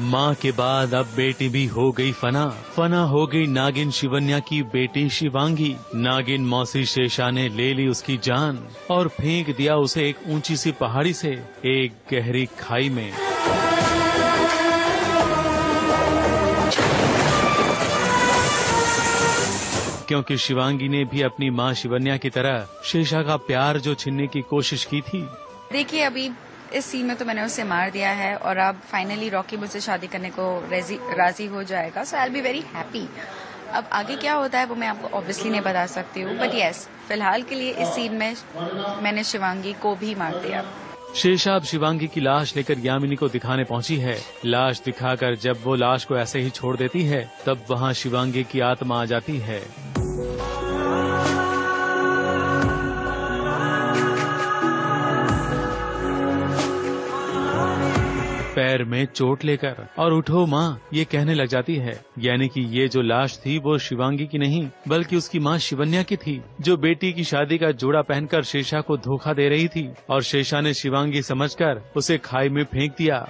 माँ के बाद अब बेटी भी हो गई फना। फना हो गई नागिन शिवन्या की बेटी शिवांगी। नागिन मौसी शेषा ने ले ली उसकी जान और फेंक दिया उसे एक ऊंची सी पहाड़ी से एक गहरी खाई में। क्योंकि शिवांगी ने भी अपनी माँ शिवन्या की तरह शेषा का प्यार जो छीनने की कोशिश की थी। देखिए, अभी इस सीन में तो मैंने उसे मार दिया है और अब फाइनली रॉकी मुझसे शादी करने को राजी हो जाएगा, so I will be very happy. अब आगे क्या होता है वो मैं आपको ऑब्वियसली नहीं बता सकती हूँ, बट यस, फिलहाल के लिए इस सीन में मैंने शिवांगी को भी मार दिया। शेषा अब शिवांगी की लाश लेकर यामिनी को दिखाने पहुंची है। लाश दिखाकर जब वो लाश को ऐसे ही छोड़ देती है तब वहाँ शिवांगी की आत्मा आ जाती है। पैर में चोट लेकर और उठो माँ ये कहने लग जाती है। यानी कि ये जो लाश थी वो शिवांगी की नहीं बल्कि उसकी माँ शिवन्या की थी, जो बेटी की शादी का जोड़ा पहनकर शेषा को धोखा दे रही थी और शेषा ने शिवांगी समझकर उसे खाई में फेंक दिया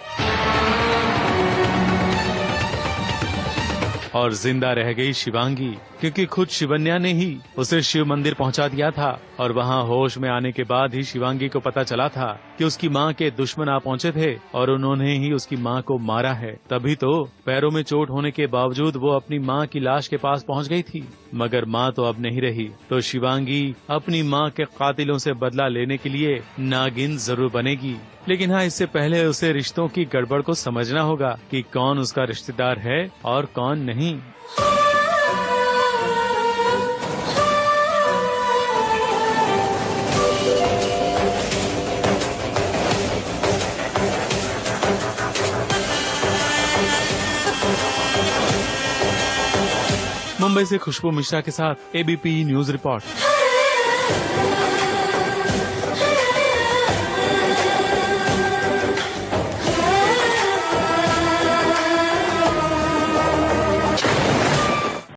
और जिंदा रह गई शिवांगी, क्योंकि खुद शिवन्या ने ही उसे शिव मंदिर पहुंचा दिया था और वहां होश में आने के बाद ही शिवांगी को पता चला था कि उसकी मां के दुश्मन आ पहुंचे थे और उन्होंने ही उसकी मां को मारा है। तभी तो पैरों में चोट होने के बावजूद वो अपनी मां की लाश के पास पहुंच गई थी। मगर मां तो अब नहीं रही, तो शिवांगी अपनी मां के कातिलों से बदला लेने के लिए नागिन जरूर बनेगी। लेकिन हाँ, इससे पहले उसे रिश्तों की गड़बड़ को समझना होगा कि कौन उसका रिश्तेदार है और कौन नहीं। मुंबई से खुशबू मिश्रा के साथ एबीपी न्यूज रिपोर्ट।